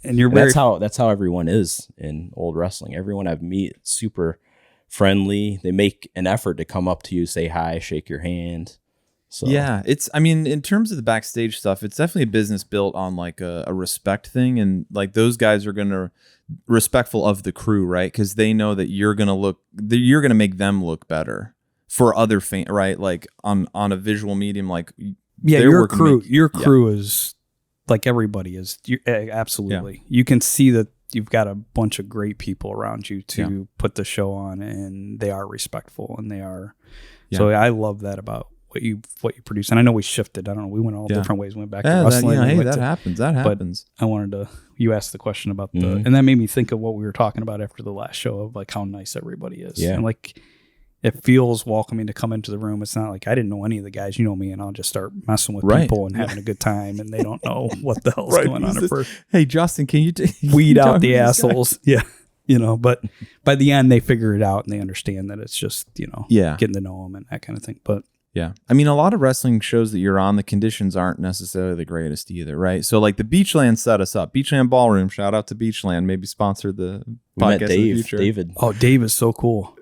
and that's how everyone is in Olde Wrestling. Everyone I've met, super friendly. They make an effort to come up to you, say hi, shake your hand. So yeah, I mean, in terms of the backstage stuff, it's definitely a business built on like a respect thing, and like those guys are gonna respectful of the crew, right? Because they know that you're gonna make them look better for other fans, right? Like on a visual medium, like your crew is like everybody is. Absolutely, you can see that you've got a bunch of great people around you to put the show on, and they are respectful, and they are. Yeah. So I love that about what you produce. And I know we shifted. I don't know. We went all different ways. We went back to wrestling. That happens. That happens. I wanted you asked the question about and that made me think of what we were talking about after the last show of like how nice everybody is. Yeah. And like, it feels welcoming to come into the room. It's not like I didn't know any of the guys, you know me, and I'll just start messing with people and having a good time, and they don't know what the hell's going on at first. Hey, Justin, can you weed out the assholes? Yeah. You know, but by the end they figure it out and they understand that it's just, you know, getting to know them and that kind of thing. But yeah, I mean, a lot of wrestling shows that you're on, the conditions aren't necessarily the greatest either, right? So like the Beachland set us up. Beachland Ballroom, shout out to Beachland, maybe sponsored the podcast of the future. David. Oh, Dave is so cool.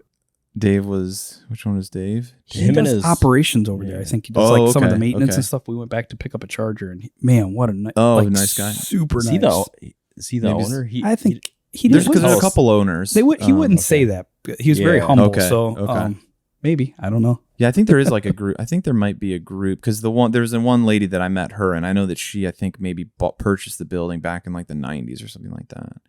Dave was, which one was Dave? He does operations over there. I think he does some of the maintenance and stuff. We went back to pick up a charger, and man, what a nice guy. Super nice. Is he the owner? I think he did. Because there's a couple owners. He wouldn't say that. He was very humble. So maybe, I don't know. Yeah, I think there is like a group. I think there might be a group because there's one lady that I met her, and I know that she, I think maybe purchased the building back in like the 90s or something like that.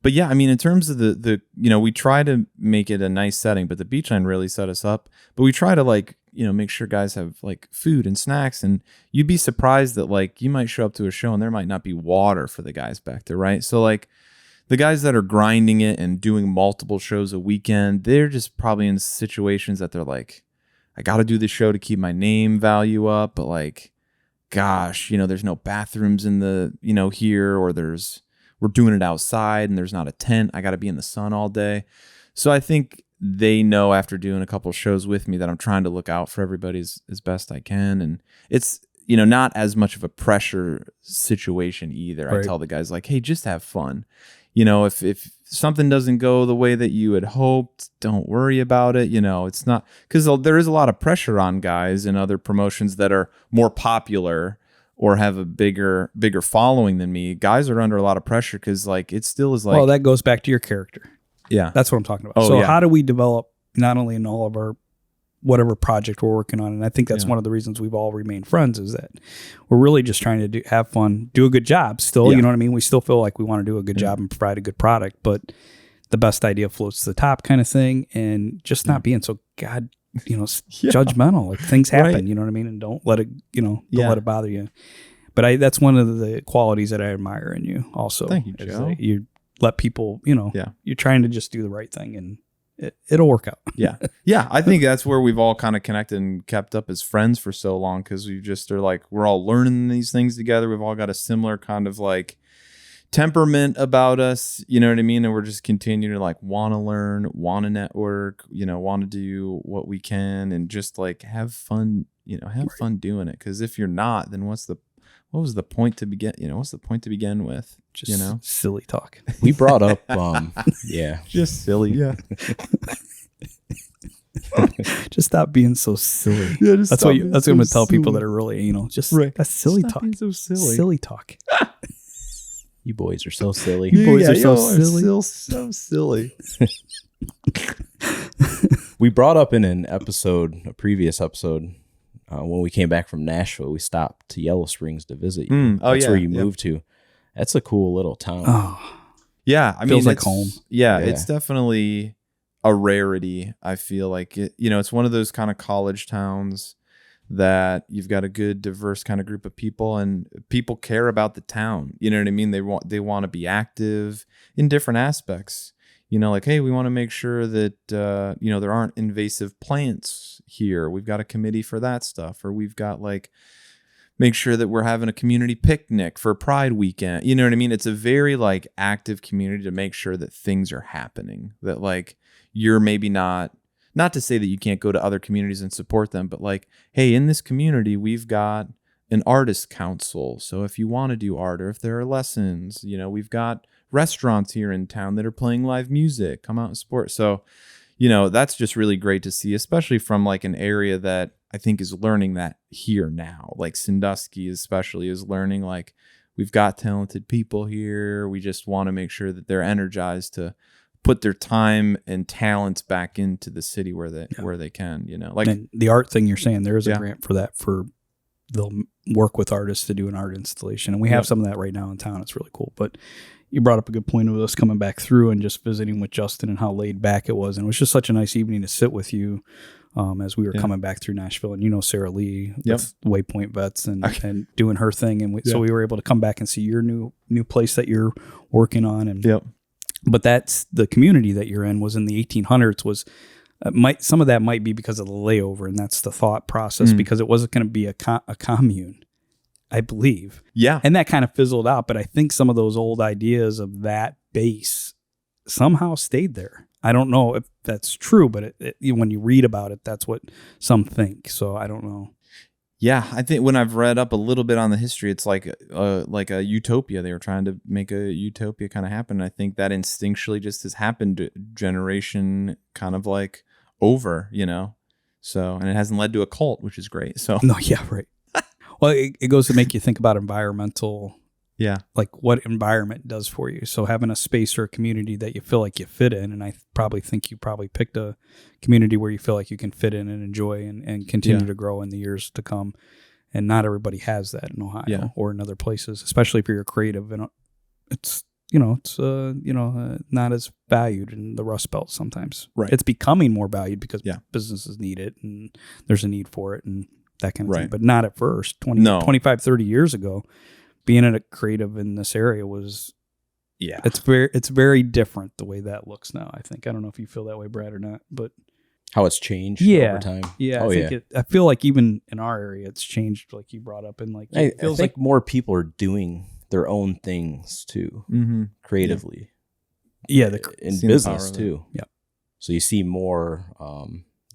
But yeah, I mean, in terms of the you know, we try to make it a nice setting, but the Beachline really set us up. But we try to like, you know, make sure guys have like food and snacks, and you'd be surprised that like you might show up to a show and there might not be water for the guys back there, right? So like the guys that are grinding it and doing multiple shows a weekend, they're just probably in situations that they're like, I got to do this show to keep my name value up, but like, gosh, you know, there's no bathrooms in the, you know, here, or we're doing it outside and there's not a tent. I got to be in the sun all day. So I think they know after doing a couple shows with me that I'm trying to look out for everybody as best I can. And it's, you know, not as much of a pressure situation either. Right. I tell the guys like, hey, just have fun. You know, if something doesn't go the way that you had hoped, don't worry about it. You know, it's not, because there is a lot of pressure on guys in other promotions that are more popular or have a bigger following than me. Guys are under a lot of pressure because like it still is like. Well, that goes back to your character. Yeah, that's what I'm talking about. So how do we develop not only in all of our whatever project we're working on, and I think that's one of the reasons we've all remained friends, is that we're really just trying to have fun, do a good job. Still, you know what I mean. We still feel like we want to do a good job and provide a good product, but the best idea floats to the top, kind of thing, and just not being so judgmental. Like things happen, you know what I mean, and don't let it, don't let it bother you. But that's one of the qualities that I admire in you. Also, thank you, Joe. You let people, you're trying to just do the right thing, and it'll work out. Yeah. I think that's where we've all kind of connected and kept up as friends for so long, because we just are like, we're all learning these things together. We've all got a similar kind of like temperament about us, you know what I mean? And we're just continuing to like want to learn, want to network, want to do what we can, and just like have fun, have fun doing it. Because if you're not, then what was the point to begin? What's the point to begin with? Just silly talk. We brought up, just silly. Yeah. Just stop being so silly. Yeah, that's what I'm going to tell people that are really anal. Just that's silly talk. Being so silly. Silly talk. You boys are so silly. You boys are so silly. Still so silly. We brought up in a previous episode, when we came back from Nashville, we stopped to Yellow Springs to visit you. That's where you moved to. That's a cool little town. Oh, Yeah, I feels mean, like home. Yeah, Yeah. it's definitely a rarity. I feel like it's one of those kind of college towns that you've got a good, diverse kind of group of people, and people care about the town. You know what I mean? They want to be active in different aspects. Like, hey, we want to make sure that there aren't invasive plants here. We've got a committee for that stuff, or we've got like, make sure that we're having a community picnic for Pride weekend. You know what I mean? It's a very like active community to make sure that things are happening, that like you're maybe not to say that you can't go to other communities and support them, but like, hey, in this community, we've got an artist council. So if you want to do art, or if there are lessons, we've got restaurants here in town that are playing live music, come out and support. So, that's just really great to see, especially from like an area that I think is learning that here now. Like Sandusky especially is learning, like, we've got talented people here. We just want to make sure that they're energized to put their time and talents back into the city where they can, like, and the art thing you're saying, there is a Yeah. grant for that, they'll work with artists to do an art installation. And we have some of that right now in town. It's really cool. But you brought up a good point with us coming back through and just visiting with Justin and how laid back it was. And it was just such a nice evening to sit with you as we were coming back through Nashville. And Sarah Lee with Waypoint Vets and doing her thing. And so we were able to come back and see your new place that you're working on. And but that's the community that you're in was in the 1800s was some of that might be because of the layover, and that's the thought process, because it wasn't going to be a commune, I believe. Yeah. And that kind of fizzled out. But I think some of those old ideas of that base somehow stayed there. I don't know if that's true, but when you read about it, that's what some think. So I don't know. Yeah, I think when I've read up a little bit on the history, it's like a utopia. They were trying to make a utopia kind of happen. And I think that instinctually just has happened generation kind of like over, So, and it hasn't led to a cult, which is great. So No, yeah, right. Well, it goes to make you think about environmental, like what environment does for you. So having a space or a community that you feel like you fit in, and I probably think you probably picked a community where you feel like you can fit in and enjoy and continue to grow in the years to come. And not everybody has that in Ohio or in other places, especially if you're creative. And it's not as valued in the Rust Belt sometimes. Right. It's becoming more valued because businesses need it and there's a need for it and that kind of thing. But not at first. 25, 30 years ago, being a creative in this area was, it's very different the way that looks now, I think. I don't know if you feel that way, Brad, or not, but how it's changed over time. Yeah. I feel like even in our area, it's changed, like you brought up. And like, it feels like more people are doing their own things too, creatively. Yeah. In business too. Yeah. So you see more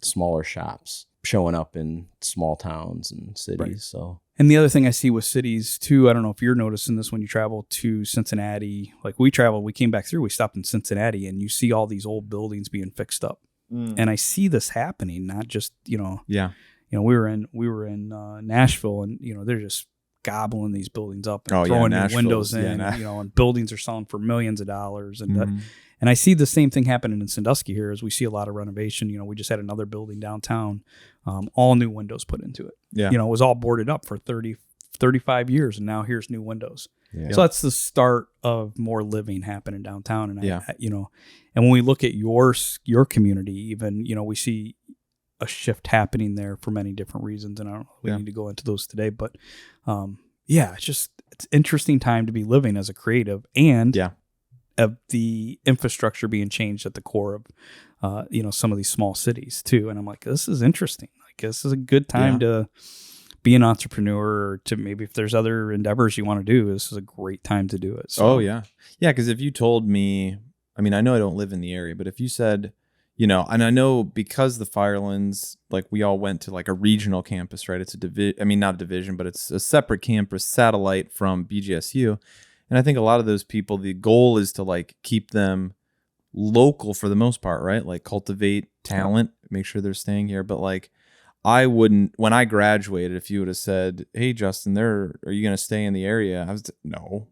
smaller shops showing up in small towns and cities. Right. So, and the other thing I see with cities too, I don't know if you're noticing this when you travel to Cincinnati. Like we came back through, we stopped in Cincinnati, and you see all these old buildings being fixed up. And I see this happening, not just we were in Nashville, and they're just gobbling these buildings up and throwing new windows in, and buildings are selling for millions of dollars, and and I see the same thing happening in Sandusky here as we see a lot of renovation. We just had another building downtown, all new windows put into it. Yeah. It was all boarded up for 30, 35 years, and now here's new windows. Yeah. So that's the start of more living happening downtown. And and when we look at your community, even, we see a shift happening there for many different reasons. And I don't know if we need to go into those today, but it's interesting time to be living as a creative, and of the infrastructure being changed at the core of, some of these small cities too. And I'm like, this is interesting. Like, this is a good time to be an entrepreneur, or to maybe if there's other endeavors you want to do, this is a great time to do it. So. Yeah. Because if you told me, I mean, I know I don't live in the area, but if you said, and I know because the Firelands, like we all went to like a regional campus, right? It's not a division, but it's a separate campus satellite from BGSU. And I think a lot of those people, the goal is to like keep them local for the most part, right? Like cultivate talent, make sure they're staying here. But like, I wouldn't, when I graduated, if you would have said, hey, Justin, are you going to stay in the area? I was, no.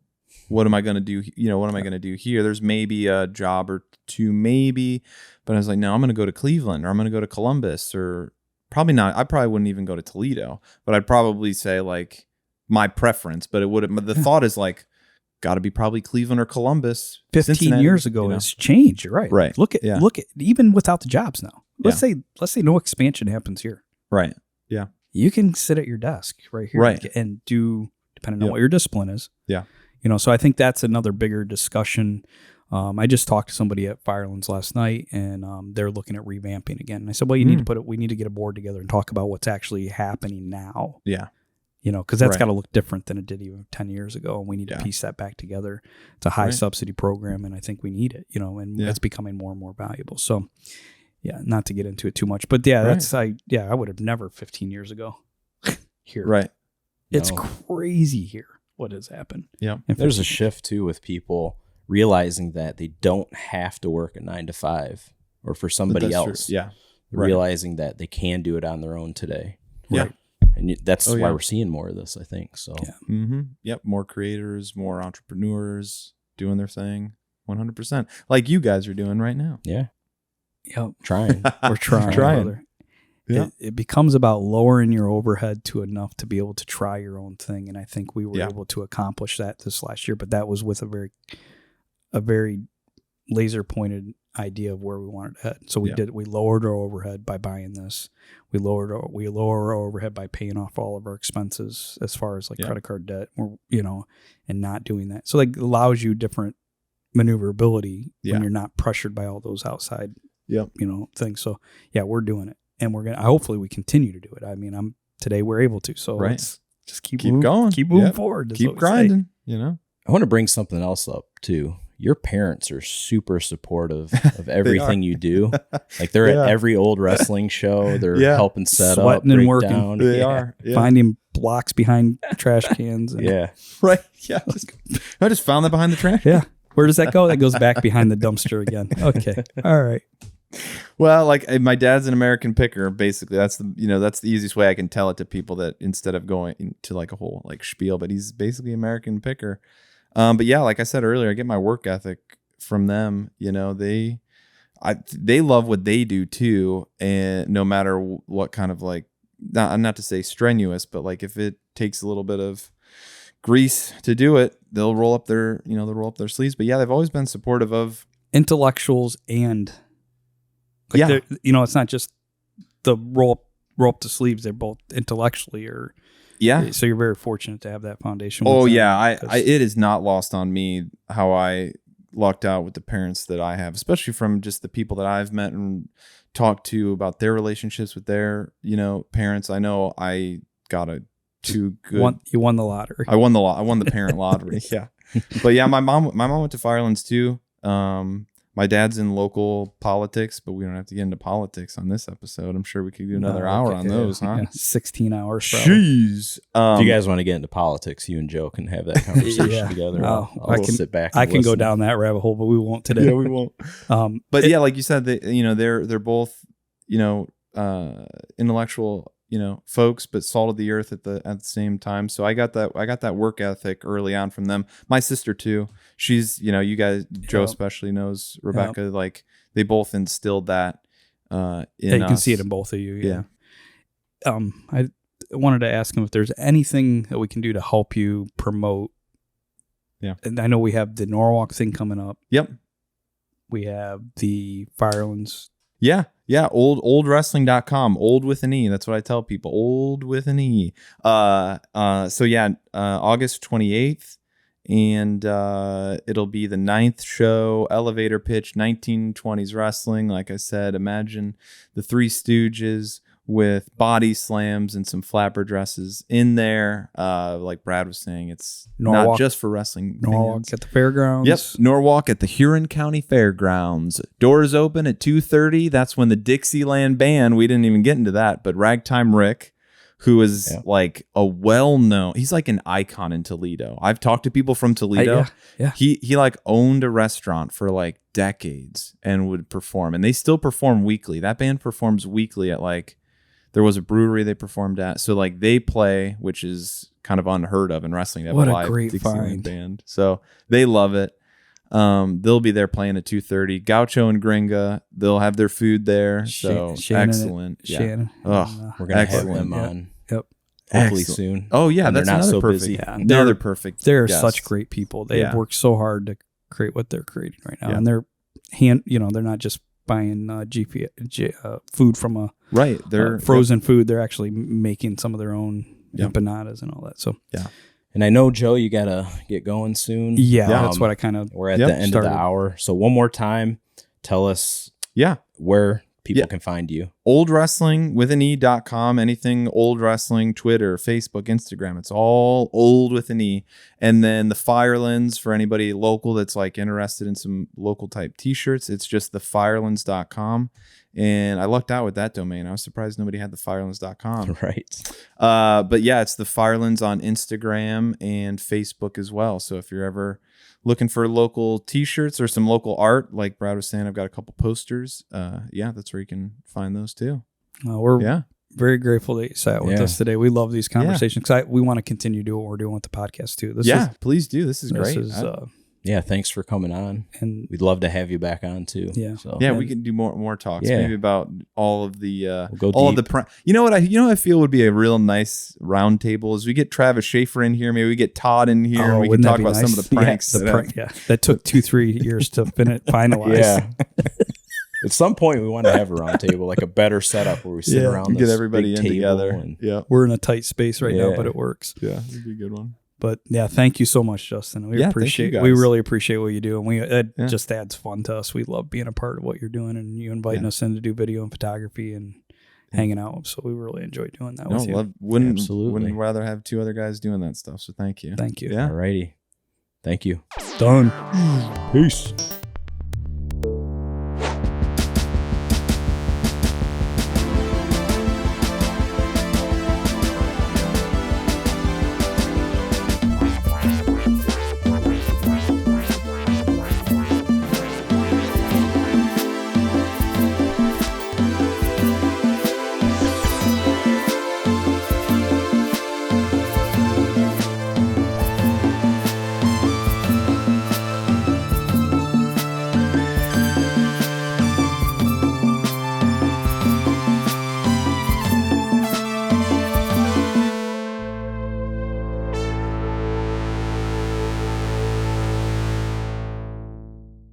What am I going to do? What am I going to do here? There's maybe a job or two, maybe. But I was like, no, I'm going to go to Cleveland, or I'm going to go to Columbus, or probably not. I probably wouldn't even go to Toledo, but I'd probably say like my preference. But the thought is like got to be probably Cleveland or Columbus. 15 Cincinnati, years ago has changed. You're right. Right. Look at even without the jobs now. Let's say no expansion happens here. Right. Yeah. You can sit at your desk right here and do, depending on what your discipline is. Yeah. So I think that's another bigger discussion. I just talked to somebody at Firelands last night, and they're looking at revamping again. And I said, well, we need to get a board together and talk about what's actually happening now. Yeah. Because that's got to look different than it did even 10 years ago. And we need to piece that back together. It's a high subsidy program, and I think we need it, and it's becoming more and more valuable. So, yeah, not to get into it too much. But, yeah, I would have never 15 years ago here. Right. It's crazy here what has happened. Yeah. There's a shift, too, with people realizing that they don't have to work a 9 to 5 or for somebody else. True. Yeah. Realizing that they can do it on their own today. Yeah. Right. And that's why we're seeing more of this, I think. So, Yep. More creators, more entrepreneurs doing their thing. 100%. Like you guys are doing right now. Yeah. Yep. Trying. We're trying. Trying. Yeah. It becomes about lowering your overhead to enough to be able to try your own thing. And I think we were able to accomplish that this last year, but that was with a very laser pointed idea of where we wanted to head. So we lowered our overhead by buying this. We lower our overhead by paying off all of our expenses as far as like credit card debt, or, and not doing that. So like allows you different maneuverability when you're not pressured by all those outside, things. So we're doing it, and hopefully we continue to do it. I mean, today we're able to, so let's just keep going, keep moving forward. Keep grinding, I want to bring something else up too. Your parents are super supportive of everything you do. Like they're at every Olde Wrestling show. They're helping set sweating up, and break working. down. They are finding blocks behind trash cans. And, right. Yeah, I just found that behind the trash. Yeah, where does that go? That goes back behind the dumpster again. Okay, all right. Well, like my dad's an American picker. Basically, that's the easiest way I can tell it to people, that instead of going into like a whole like spiel, but he's basically American picker. But yeah, like I said earlier, I get my work ethic from them. They love what they do too, and no matter what kind of like, not to say strenuous, but like if it takes a little bit of grease to do it, they'll roll up their sleeves. But yeah, they've always been supportive of intellectuals and it's not just the roll up the sleeves. They're both intellectually or. Yeah. So you're very fortunate to have that foundation. Oh yeah. It is not lost on me how I lucked out with the parents that I have, especially from just the people that I've met and talked to about their relationships with their, parents. I know I got too good. You won the lottery. I won the parent lottery. Yeah. But yeah, my mom went to Firelands too. My dad's in local politics, but we don't have to get into politics on this episode. I'm sure we could do another hour on those, huh? Yeah, 16 hours. Probably. Jeez. If you guys want to get into politics, you and Joe can have that conversation together. I'll sit back. I can go down that rabbit hole, but we won't today. Yeah, we won't. But yeah, like you said, they're both, intellectual, folks, but salt of the earth at the same time. So I got that work ethic early on from them. My sister too. She's, you guys, Joe especially knows Rebecca. Like they both instilled that in us. You can see it in both of you. Yeah. I wanted to ask him if there's anything that we can do to help you promote. Yeah. And I know we have the Norwalk thing coming up. Yep. We have the Firelands. Yeah. Yeah. Oldewrestling.com. Old with an E. That's what I tell people. Old with an E. So yeah, August 28th. And it'll be the 9th show, elevator pitch, 1920s wrestling. Like I said, imagine the Three Stooges with body slams and some flapper dresses in there. Like Brad was saying, it's Norwalk, not just for wrestling. Norwalk at the fairgrounds. Yep, Norwalk at the Huron County Fairgrounds. Doors open at 2:30. That's when the Dixieland Band, we didn't even get into that, but Ragtime Rick, who is like a well-known, he's like an icon in Toledo. I've talked to people from Toledo. He like owned a restaurant for like decades and would perform, and they still perform weekly. That band performs weekly at like, there was a brewery they performed at. So like they play, which is kind of unheard of in wrestling. They have what a a live great Dixieland band. So they love it. They'll be there playing at 2:30. Gaucho and Gringa, they'll have their food there. So Shannon excellent. Shannon. Oh, we're gonna have excellent. them on. Yep. hopefully Excellent. soon. Oh yeah, And that's they're not another so perfect. busy. Yeah, Another perfect. They're guest. such great people. They have Yeah. worked so hard to create what they're creating right now, Yeah. and they're they're not just buying food from a Right. They're frozen food. They're actually making some of their own Yep. empanadas and all that. So And I know, Joe, you got to get going soon. yeah, that's what I kind of We're at Yep. the end started. of the hour. So one more time, tell us Yeah. where people Yeah. can find you. oldwrestling.com, anything old wrestling, Twitter, Facebook, Instagram, it's all old with an E. And then the Firelands, for anybody local that's like interested in some local type t-shirts, it's just the firelands.com. And I lucked out with that domain. I was surprised nobody had the firelands.com. Right. But yeah, it's the Firelands on Instagram and Facebook as well. So if you're ever looking for local t-shirts or some local art, like Brad was saying, I've got a couple posters. Yeah, that's where you can find those too. We're very grateful that you sat with us today. We love these conversations because we want to continue doing what we're doing with the podcast too. Please do. This is great. Yeah, thanks for coming on. And we'd love to have you back on too. Yeah. So we can do more talks. Yeah. Maybe about all of the we'll go all deep. of the you know what I feel would be a real nice round table is we get Travis Schaefer in here, maybe we get Todd in here, and we can wouldn't that talk be about some nice? of the pranks. That took 2-3 years to finalize. Yeah. At some point, we want to have a round table, like a better setup where we sit around, get this everybody big in table together. and- We're in a tight space right now, Yeah. but it works. Yeah, it'd be a good one. But yeah, thank you so much, Justin. We appreciate. thank you We guys. really appreciate what you do, and it just adds fun to us. We love being a part of what you're doing, and you inviting us in to do video and photography and hanging out. So we really enjoy doing that with you. Absolutely. Wouldn't rather have two other guys doing that stuff. So thank you. Thank you. Yeah. Alrighty. Thank you. Done. Peace.